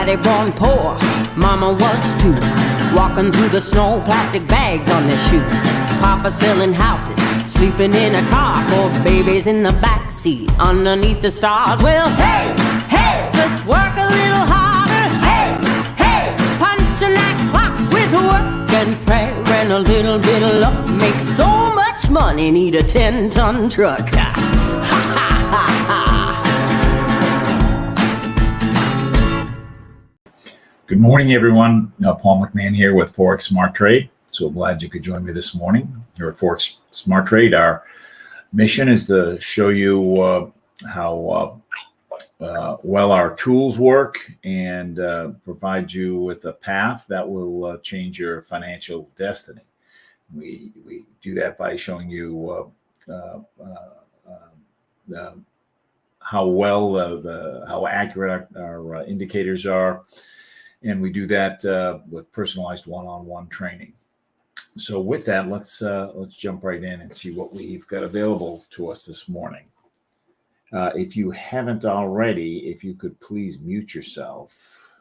Daddy born poor, Mama was too. Walking through the snow, plastic bags on their shoes. Papa selling houses, sleeping in a car. 4 babies in the back seat, underneath the stars. Well, hey, hey, let's work a little harder. Hey, hey, punching that clock with work and prayer and a little bit of luck. Make so much money, need a 10-ton truck. Ha, ha, ha, ha. Good morning, everyone. Paul McMann here with Forex Smart Trade. So glad you could join me this morning here at Forex Smart Trade. Our mission is to show you how well our tools work and provide you with a path that will change your financial destiny. We do that by showing you how accurate our indicators are. And we do that with personalized one-on-one training. So with that, let's jump right in and see what we've got available to us this morning. If you haven't already, if you could please mute yourself.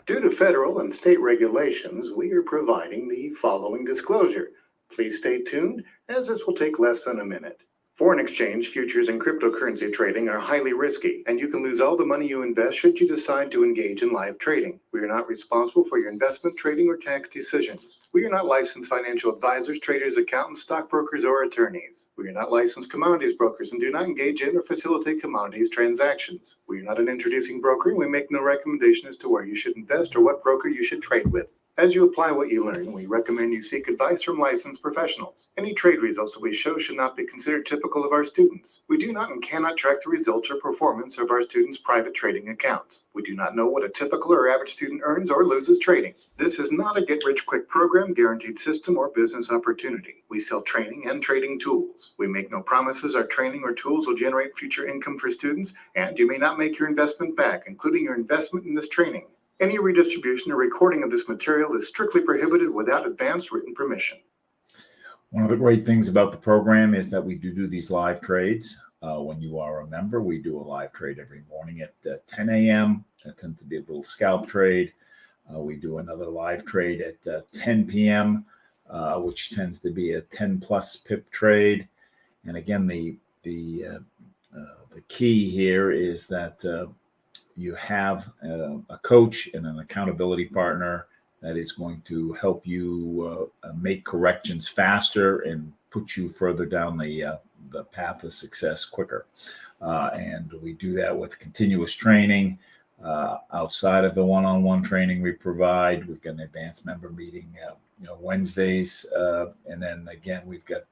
Due to federal and state regulations, we are providing the following disclosure. Please stay tuned, as this will take less than a minute. Foreign exchange, futures, and cryptocurrency trading are highly risky, and you can lose all the money you invest should you decide to engage in live trading. We are not responsible for your investment, trading, or tax decisions. We are not licensed financial advisors, traders, accountants, stockbrokers, or attorneys. We are not licensed commodities brokers and do not engage in or facilitate commodities transactions. We are not an introducing broker, and we make no recommendation as to where you should invest or what broker you should trade with. As you apply what you learn, we recommend you seek advice from licensed professionals. Any trade results that we show should not be considered typical of our students. We do not and cannot track the results or performance of our students' private trading accounts. We do not know what a typical or average student earns or loses trading. This is not a get-rich-quick program, guaranteed system, or business opportunity. We sell training and trading tools. We make no promises our training or tools will generate future income for students, and you may not make your investment back, including your investment in this training. Any redistribution or recording of this material is strictly prohibited without advance written permission. One of the great things about the program is that we do these live trades. When you are a member, we do a live trade every morning at 10 a.m. That tends to be a little scalp trade. We do another live trade at 10 p.m., which tends to be a 10-plus pip trade. And again, the key here is that you have a coach and an accountability partner that is going to help you make corrections faster and put you further down the path of success quicker. And we do that with continuous training outside of the one-on-one training we provide. We've got an advanced member meeting Wednesdays, and then again we've got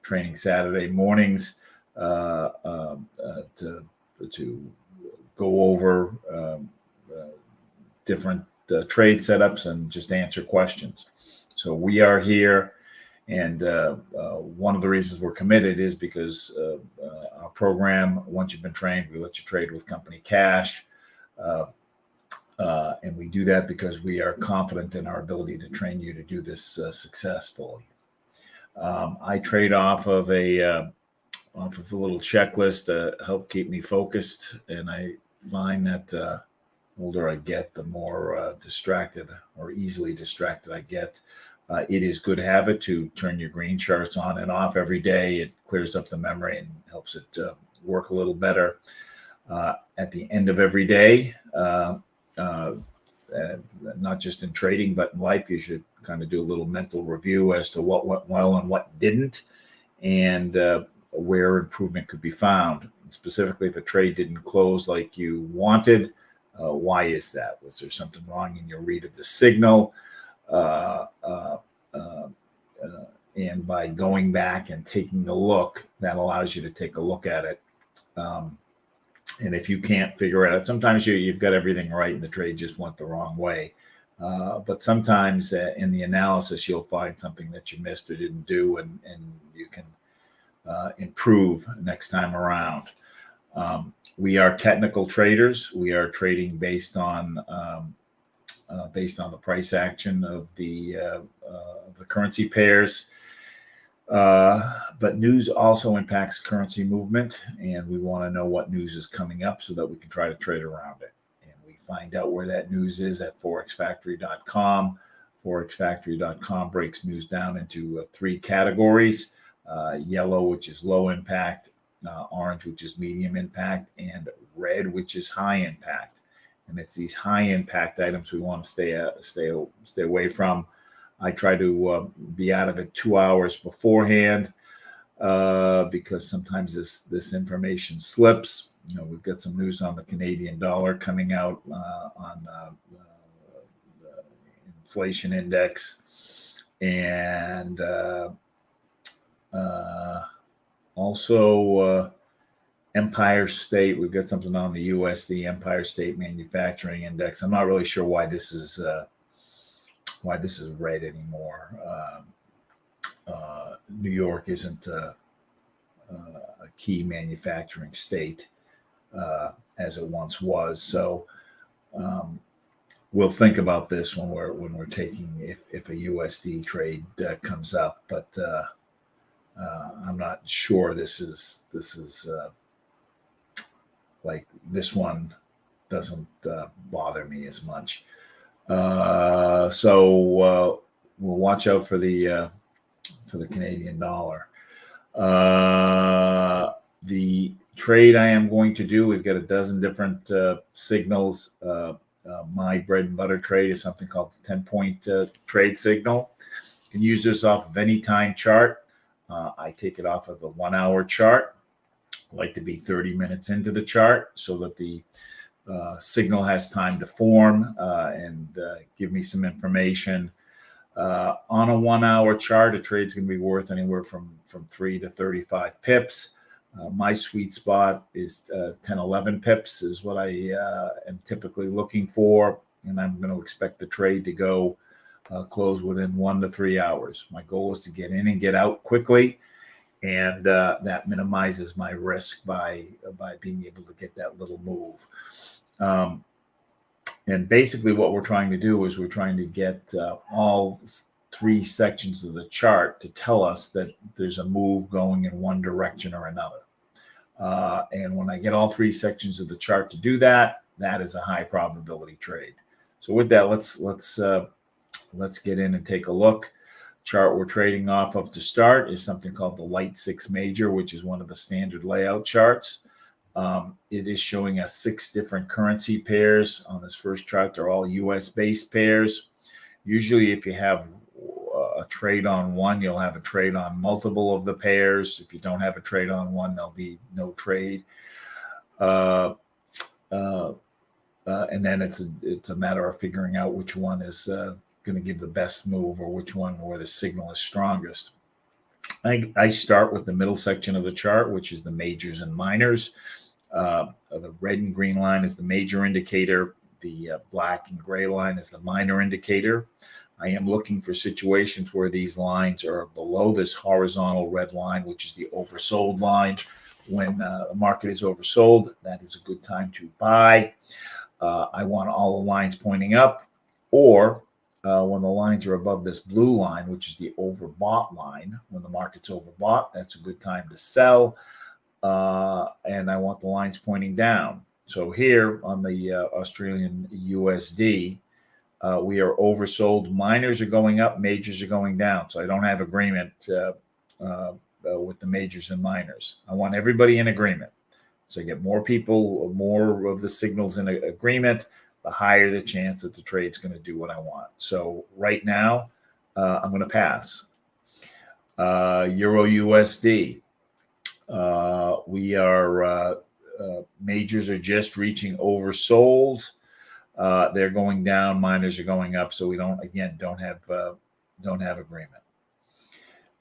training Saturday mornings to go over different trade setups and just answer questions. So we are here, and one of the reasons we're committed is because our program, once you've been trained, we let you trade with company cash. And we do that because we are confident in our ability to train you to do this successfully. I trade off of a little checklist to help keep me focused, and I find that the older I get, the more distracted or easily distracted I get. It is good habit to turn your green charts on and off every day. It clears up the memory and helps it work a little better. At the end of every day, not just in trading, but in life, you should kind of do a little mental review as to what went well and what didn't, and where improvement could be found. Specifically, if a trade didn't close like you wanted, why is that? Was there something wrong in your read of the signal? And by going back and taking a look, that allows you to take a look at it. And if you can't figure it out, sometimes you've got everything right and the trade just went the wrong way. But sometimes in the analysis, you'll find something that you missed or didn't do, and you can improve next time around. We are technical traders. We are trading based on the price action of the currency pairs. But news also impacts currency movement, and we want to know what news is coming up so that we can try to trade around it. And we find out where that news is at forexfactory.com. Forexfactory.com breaks news down into 3 categories: yellow, which is low impact, orange, which is medium impact, and red, which is high impact. And it's these high impact items we want to stay away from. I try to be out of it 2 hours beforehand because sometimes this information slips. You know, we've got some news on the Canadian dollar coming out on the inflation index, and also Empire State. We've got something on the USD, Empire State Manufacturing Index. I'm not really sure why this is red anymore. New York isn't a key manufacturing state as it once was. So we'll think about this when we're taking if a USD trade comes up, but I'm not sure this is like this one doesn't bother me as much. So we'll watch out for the Canadian dollar. The trade I am going to do, we've got a dozen different signals. My bread and butter trade is something called the 10-point trade signal. You can use this off of any time chart. I take it off of the 1 hour chart. I like to be 30 minutes into the chart so that the signal has time to form and give me some information. On a 1 hour chart, a trade's going to be worth anywhere from 3 to 35 pips. My sweet spot is 10, 11 pips is what I am typically looking for, and I'm going to expect the trade to go close within 1 to 3 hours. My goal is to get in and get out quickly, and that minimizes my risk by being able to get that little move. And basically what we're trying to do is we're trying to get all 3 sections of the chart to tell us that there's a move going in one direction or another. And when I get all 3 sections of the chart to do that, that is a high probability trade. So with that, let's get in and take a look. Chart we're trading off of to start is something called the Light 6 Major, which is one of the standard layout charts. It is showing us 6 different currency pairs on this first chart. They're all US based pairs. Usually if you have a trade on one, you'll have a trade on multiple of the pairs. If you don't have a trade on one, there'll be no trade. And then it's a matter of figuring out which one is going to give the best move or which one where the signal is strongest. I start with the middle section of the chart, which is the majors and minors. The red and green line is the major indicator. The black and gray line is the minor indicator. I am looking for situations where these lines are below this horizontal red line, which is the oversold line. When the market is oversold, that is a good time to buy. I want all the lines pointing up, or when the lines are above this blue line, which is the overbought line, when the market's overbought, that's a good time to sell. And I want the lines pointing down. So here on the Australian USD, we are oversold. Minors are going up, majors are going down. So I don't have agreement with the majors and minors. I want everybody in agreement. So I get more people, more of the signals in agreement, the higher the chance that the trade's going to do what I want. So right now, I'm going to pass. Euro USD. We are majors are just reaching oversold. They're going down, minors are going up, so we don't have agreement.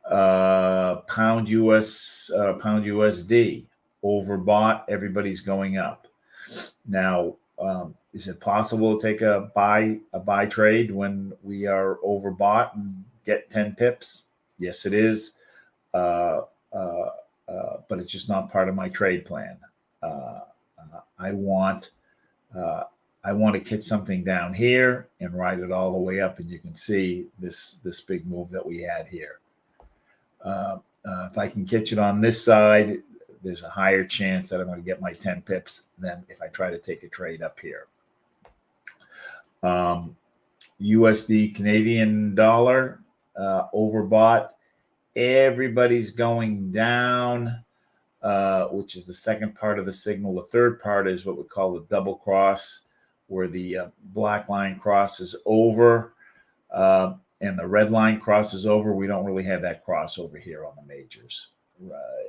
Pound USD overbought, everybody's going up. Now, is it possible to take a buy trade when we are overbought and get 10 pips? Yes, it is. But it's just not part of my trade plan. I want to get something down here and ride it all the way up, and you can see this big move that we had here. If I can catch it on this side, there's a higher chance that I'm going to get my 10 pips than if I try to take a trade up here. USD Canadian dollar overbought. Everybody's going down, which is the second part of the signal. The third part is what we call the double cross, where the black line crosses over and the red line crosses over. We don't really have that crossover here on the majors.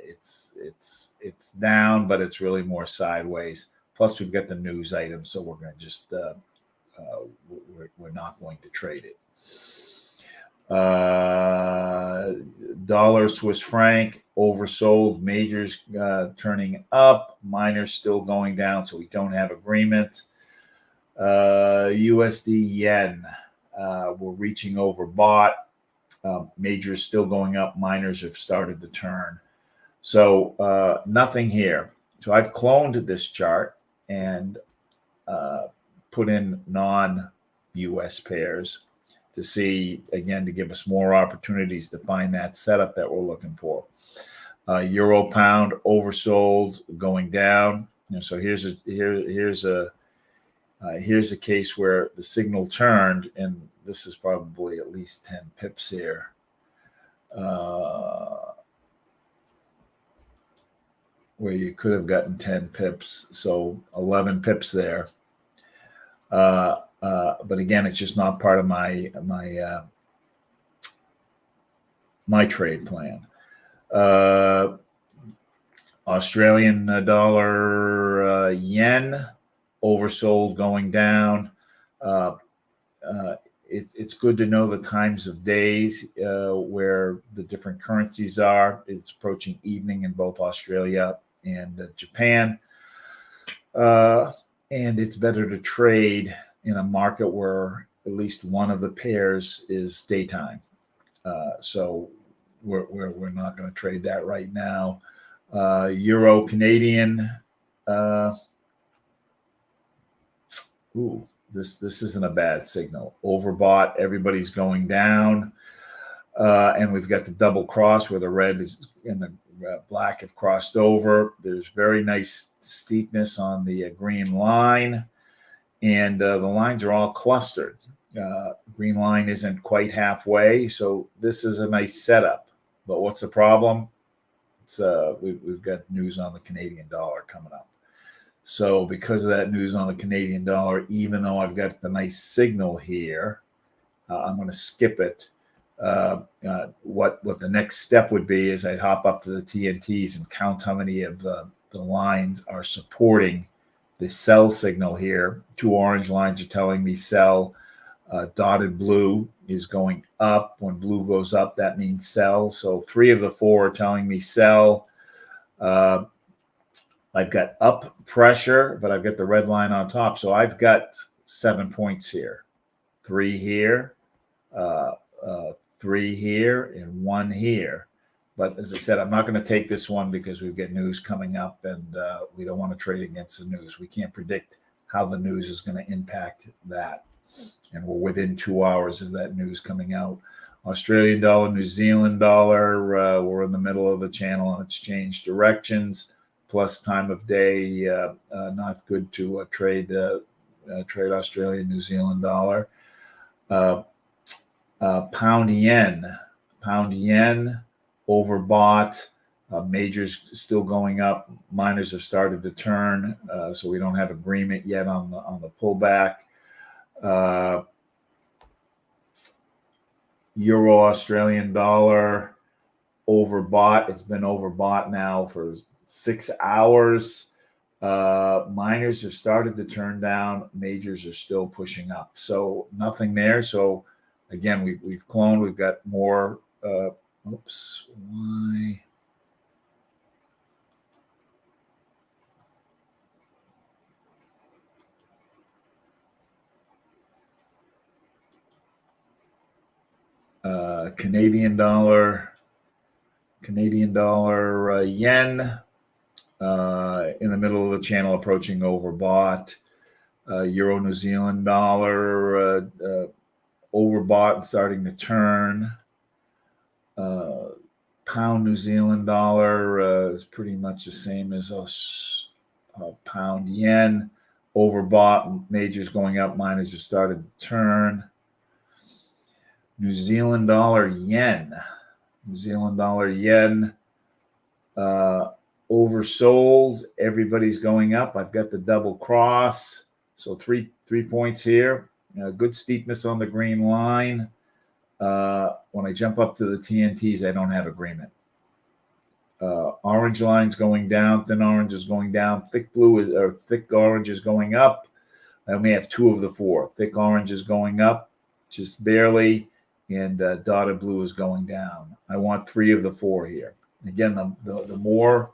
It's down, but it's really more sideways. Plus, we've got the news item, so we're going to just we're not going to trade it. Dollar Swiss franc oversold, majors turning up, minors still going down, so we don't have agreement. USD yen, we're reaching overbought. Majors still going up, minors have started to turn. So nothing here. So I've cloned this chart and put in non-US pairs to see, again, to give us more opportunities to find that setup that we're looking for. Euro pound oversold, going down. So here's a case where the signal turned, and this is probably at least 10 pips here. Where you could have gotten 10 pips, so 11 pips there. But again, it's just not part of my trade plan. Australian dollar yen oversold, going down. It's good to know the times of days where the different currencies are. It's approaching evening in both Australia and Japan. And it's better to trade in a market where at least one of the pairs is daytime. So we're not going to trade that right now. Euro Canadian. This isn't a bad signal. Overbought, everybody's going down. And we've got the double cross where the red is and the black have crossed over. There's very nice steepness on the green line. And the lines are all clustered. Green line isn't quite halfway. So this is a nice setup. But what's the problem? It's we've got news on the Canadian dollar coming up. So because of that news on the Canadian dollar, even though I've got the nice signal here, I'm going to skip it. What the next step would be is I'd hop up to the TNTs and count how many of the lines are supporting the sell signal here. Two orange lines are telling me sell. Dotted blue is going up. When blue goes up, that means sell. So 3 of the 4 are telling me sell. I've got up pressure, but I've got the red line on top. So I've got 7 points here. 3 here, 3 here, and 1 here. But as I said, I'm not going to take this one because we've got news coming up, and we don't want to trade against the news. We can't predict how the news is going to impact that. And we're within 2 hours of that news coming out. Australian dollar, New Zealand dollar, we're in the middle of the channel and it's changed directions. Plus time of day, not good to trade Australian, New Zealand dollar. Pound yen overbought. Majors still going up. Minors have started to turn, so we don't have agreement yet on the pullback. Euro Australian dollar overbought. It's been overbought now for 6 hours. Minors have started to turn down. Majors are still pushing up. So nothing there. So again, we've cloned. We've got more. Why? Canadian dollar, yen, in the middle of the channel, approaching overbought. Euro New Zealand dollar, overbought and starting to turn. Pound New Zealand dollar is pretty much the same as us. Pound yen overbought, majors going up, minors have started to turn. New Zealand dollar yen. New Zealand dollar yen oversold. Everybody's going up. I've got the double cross. So three points here. Good steepness on the green line. When I jump up to the TNTs, I don't have agreement. Orange line's going down. Thin orange is going down. Thick blue or thick orange is going up. I only have 2 of the 4. Thick orange is going up, just barely, and dotted blue is going down. I want 3 of the 4 here. Again, the more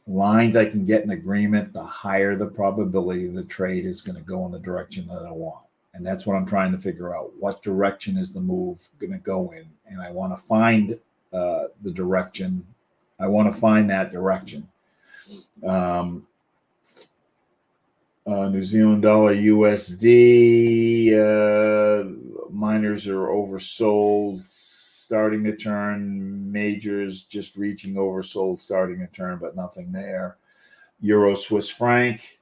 lines I can get in agreement, the higher the probability the trade is going to go in the direction that I want. And that's what I'm trying to figure out. What direction is the move going to go in? And I want to find the direction. I want to find that direction. New Zealand dollar USD, minors are oversold, starting to turn, majors just reaching oversold, starting to turn, but nothing there. Euro Swiss franc,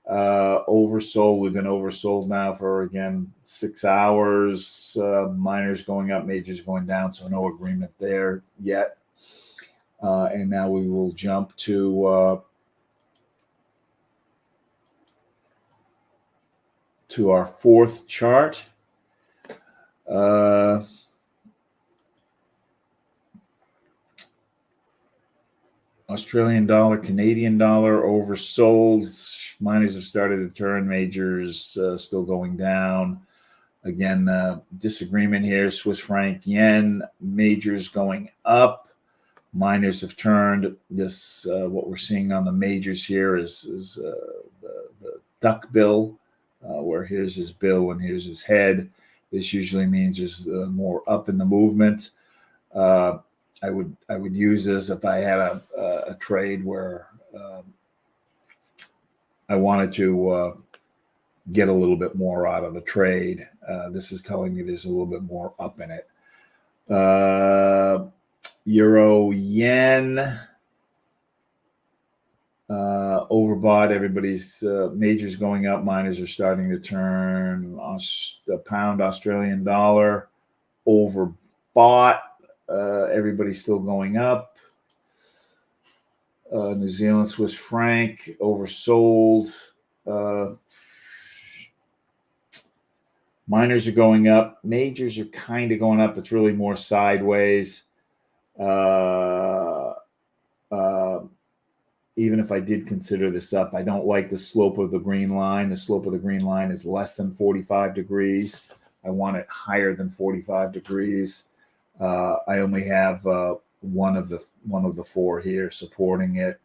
oversold. We've been oversold now for, again, 6 hours. Minors going up, majors going down, so no agreement there yet. And now we will jump to our 4th chart. Australian dollar, Canadian dollar oversold. Minors have started to turn, majors still going down. Again, disagreement here. Swiss franc, yen, majors going up. Minors have turned. This what we're seeing on the majors here is the duck bill, where here's his bill and here's his head. This usually means there's more up in the movement. I would use this if I had a trade where I wanted to get a little bit more out of the trade. This is telling me there's a little bit more up in it. Euro yen. Overbought. Everybody's majors going up, minors are starting to turn. The pound Australian dollar overbought. Everybody's still going up. New Zealand Swiss franc oversold. Minors are going up. Majors are kind of going up. It's really more sideways. Even if I did consider this up, I don't like the slope of the green line. The slope of the green line is less than 45 degrees. I want it higher than 45 degrees. I only have one of the 4 here supporting it.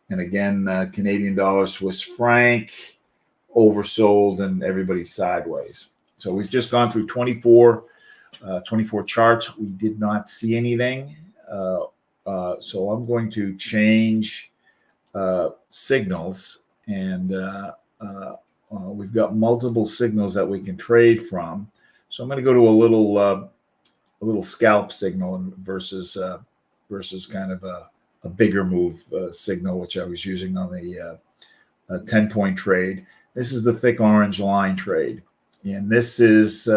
And again, Canadian dollar, Swiss franc, oversold, and everybody's sideways. So we've just gone through 24 charts. We did not see anything. So I'm going to change signals, and we've got multiple signals that we can trade from. So I'm going to go to a little scalp signal versus kind of a bigger move signal, which I was using on the 10-point trade. This is the thick orange line trade, and this is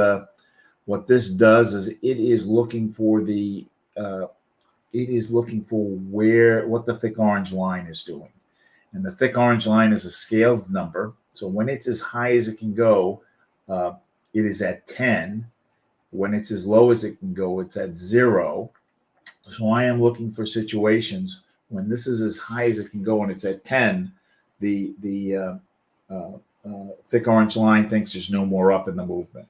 what this does is it is looking for what the thick orange line is doing. And the thick orange line is a scaled number. So when it's as high as it can go, it is at 10. When it's as low as it can go, it's at 0. So I am looking for situations when this is as high as it can go and it's at 10, the thick orange line thinks there's no more up in the movement,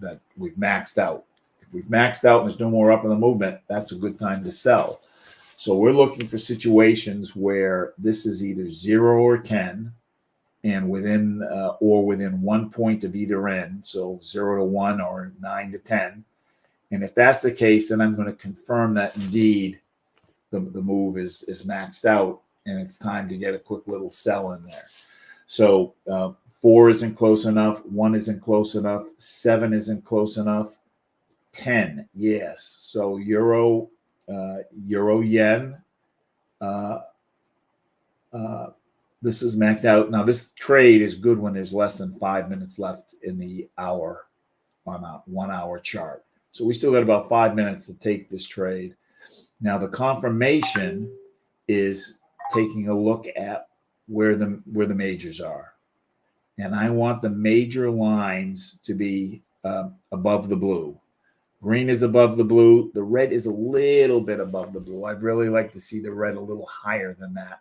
that we've maxed out. If we've maxed out and there's no more up in the movement, that's a good time to sell. So we're looking for situations where this is either 0 or 10, and within 1 point of either end, so 0 to 1 or 9 to 10. And if that's the case, then I'm going to confirm that indeed the move is maxed out, and it's time to get a quick little sell in there. So 4 isn't close enough, 1 isn't close enough, 7 isn't close enough. 10. Yes. So euro yen. This is maxed out. Now this trade is good when there's less than 5 minutes left in the hour on a 1 hour chart. So we still got about 5 minutes to take this trade. Now the confirmation is taking a look at where the majors are, and I want the major lines to be above the blue. Green is above the blue. The red is a little bit above the blue. I'd really like to see the red a little higher than that.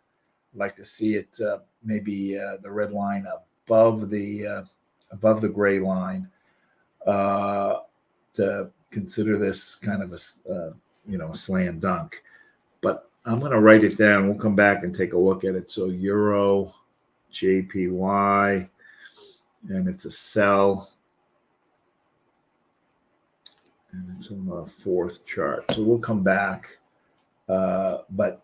I'd like to see it maybe the red line above the gray line to consider this kind of a slam dunk. But I'm going to write it down. We'll come back and take a look at it. So euro, JPY, and it's a sell. And it's on the fourth chart. So we'll come back. But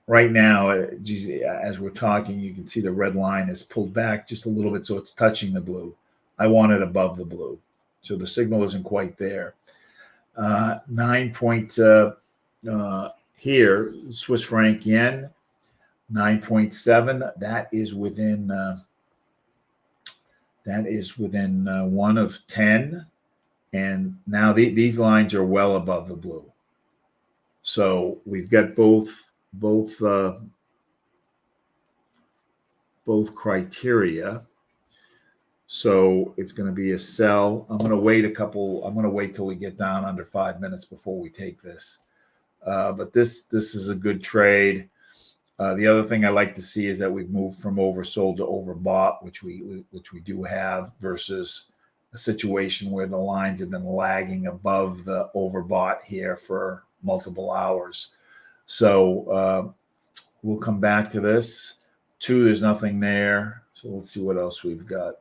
right now, as we're talking, you can see the red line is pulled back just a little bit, so it's touching the blue. I want it above the blue. So the signal isn't quite there. 9 point here, Swiss franc yen, 9.7. That is within 1 of 10. And now these lines are well above the blue. So we've got both criteria. So it's going to be a sell. I'm going to wait till we get down under 5 minutes before we take this. But this is a good trade. The other thing I like to see is that we've moved from oversold to overbought, which we do have, versus a situation where the lines have been lagging above the overbought here for multiple hours. So we'll come back to this. 2, there's nothing there. So let's see what else we've got.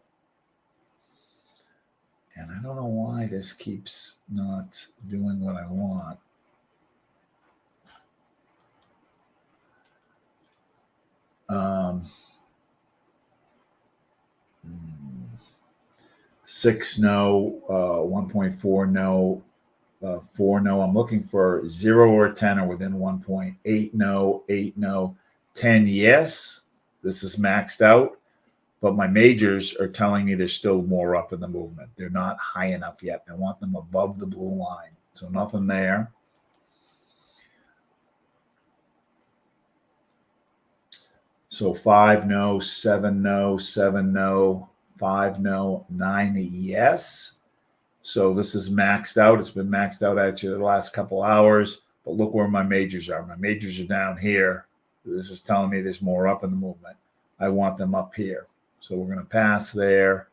And I don't know why this keeps not doing what I want. Six no, 1.4 no, 4 no. I'm looking for 0 or 10 or within 1 point. 8 no, 8 no, 10 yes. This is maxed out, but my majors are telling me there's still more up in the movement. They're not high enough yet. I want them above the blue line. So nothing there. So 5 no, 7 no, 7 no, 5 no, 9 yes. So this is maxed out. It's been maxed out actually the last couple hours. But look where my majors are. My majors are down here. This is telling me there's more up in the movement. I want them up here. So we're going to pass there.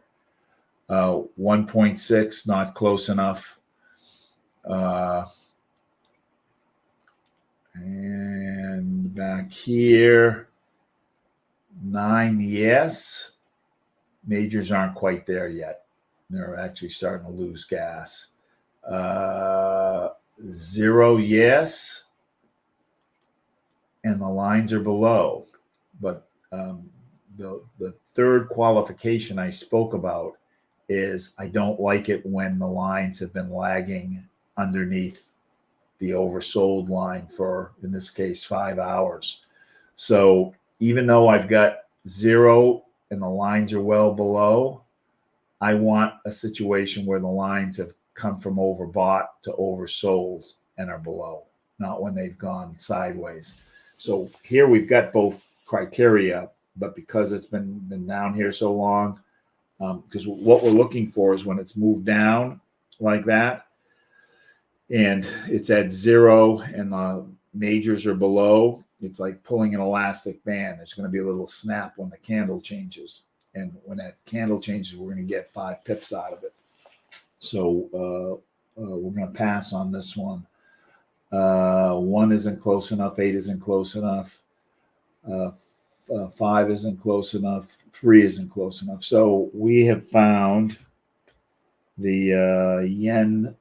1.6, not close enough. And back here, 9 yes. Majors aren't quite there yet. They're actually starting to lose gas. 0 yes. And the lines are below. But the third qualification I spoke about is I don't like it when the lines have been lagging underneath the oversold line for, in this case, 5 hours. So even though I've got 0 and the lines are well below, I want a situation where the lines have come from overbought to oversold and are below, not when they've gone sideways. So here we've got both criteria, but because it's been down here so long, because what we're looking for is when it's moved down like that, and it's at 0 and the majors are below, it's like pulling an elastic band. There's going to be a little snap when the candle changes. And when that candle changes, we're going to get 5 pips out of it. So we're going to pass on this one. 1 isn't close enough. 8 isn't close enough. 5 isn't close enough. 3 isn't close enough. So we have found the yen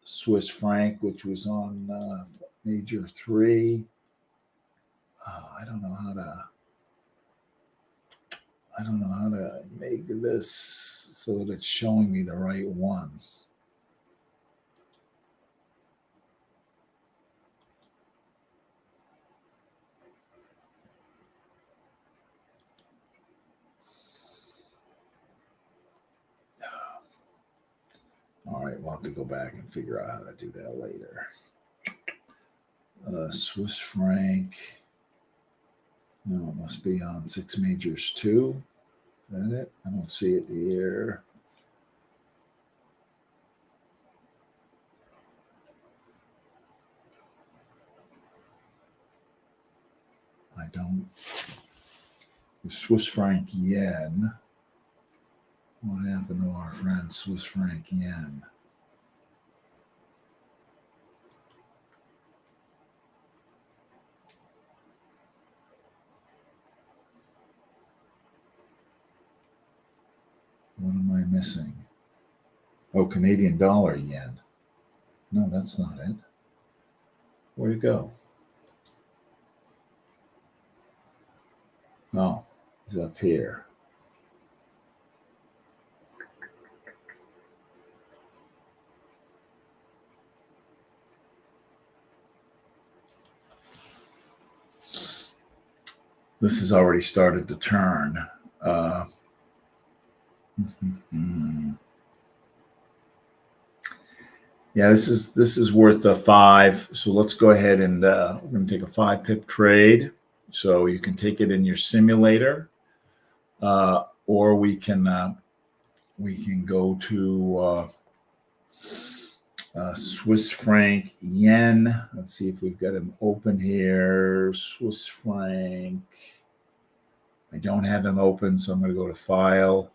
Swiss franc, which was on major 3. I don't know how to make this so that it's showing me the right ones. right, we'll have to go back and figure out how to do that later. Swiss franc. No, it must be on 6 majors too. Is that it? I don't see it here. I don't. Swiss franc yen. What happened to our friend Swiss franc yen? What am I missing? Oh, Canadian dollar yen. No, that's not it. Where'd it go? Oh, it's up here. This has already started to turn. Yeah, this is worth a 5. So let's go ahead and we're going to take a 5 pip trade. So you can take it in your simulator, or we can go to Swiss franc yen. Let's see if we've got him open here. Swiss franc. I don't have him open, so I'm going to go to File,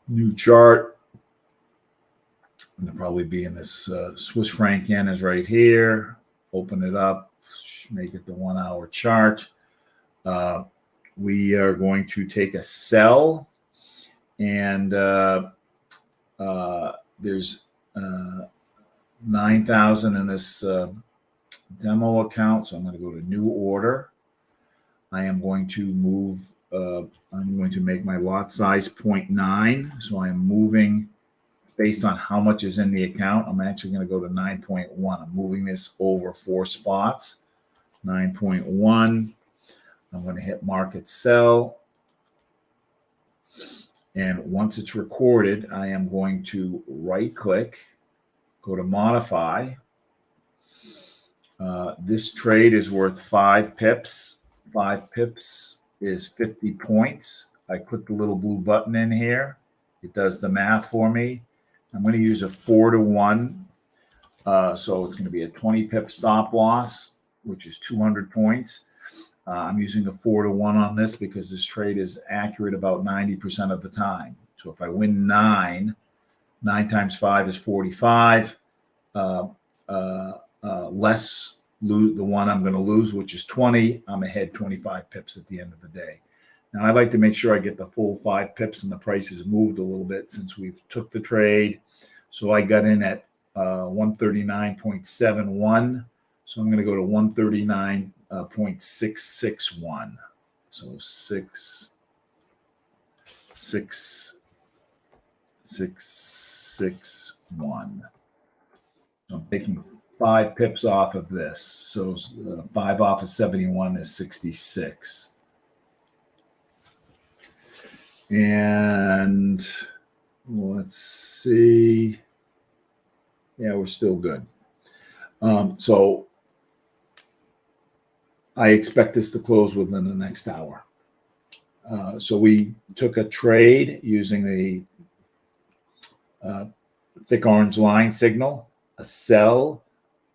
New Chart. I'm going to probably be in this Swiss franc yen is right here. Open it up, make it the 1 hour chart. We are going to take a sell, and there's 9,000 in this demo account, so I'm going to go to New Order. I am going to move. I'm going to make my lot size 0.9, so I am moving based on how much is in the account. I'm actually going to go to 9.1. I'm moving this over 4 spots. 9.1. I'm going to hit market sell. And once it's recorded, I am going to right click, go to modify. This trade is worth 5 pips. 5 pips is 50 points. I put the little blue button in here. It does the math for me. I'm going to use a 4-to-1. So it's going to be a 20 pip stop loss, which is 200 points. I'm using a 4-to-1 on this because this trade is accurate about 90% of the time. So if I win 9 times 5 is 45. Less the one I'm going to lose, which is 20. I'm ahead 25 pips at the end of the day. Now, I'd like to make sure I get the full 5 pips and the price has moved a little bit since we've took the trade. So I got in at 139.71. So I'm going to go to 139.661. So 661. I'm taking 5 pips off of this. So 5 off of 71 is 66. And let's see. Yeah, we're still good. So I expect this to close within the next hour. So we took a trade using the thick orange line signal, a sell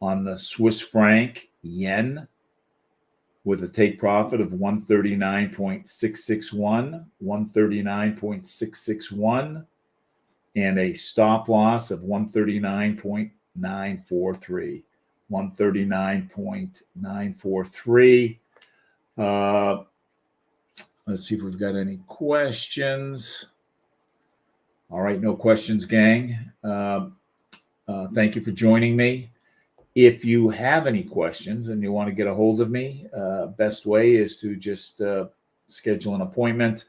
on the Swiss franc yen with a take profit of 139.661, 139.661, and a stop loss of 139.943, 139.943. Let's see if we've got any questions. All right, no questions, gang. Thank you for joining me. If you have any questions and you want to get a hold of me, best way is to just schedule an appointment.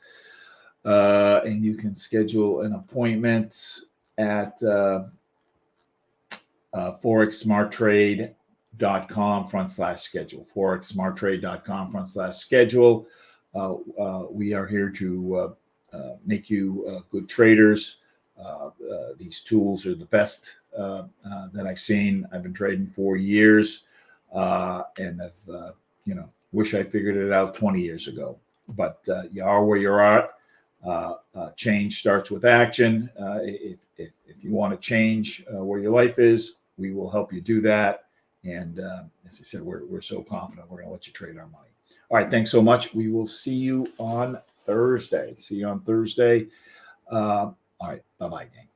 And you can schedule an appointment at forexsmarttrade.com/schedule. forexsmarttrade.com/schedule. We are here to make you good traders. These tools are the best that I've seen. I've been trading 4 years, and I've wish I figured it out 20 years ago. But you are where you're at. Change starts with action. If you want to change where your life is, we will help you do that. And as I said, we're so confident we're going to let you trade our money. All right, thanks so much. We will see you on Thursday. All right, bye-bye, gang.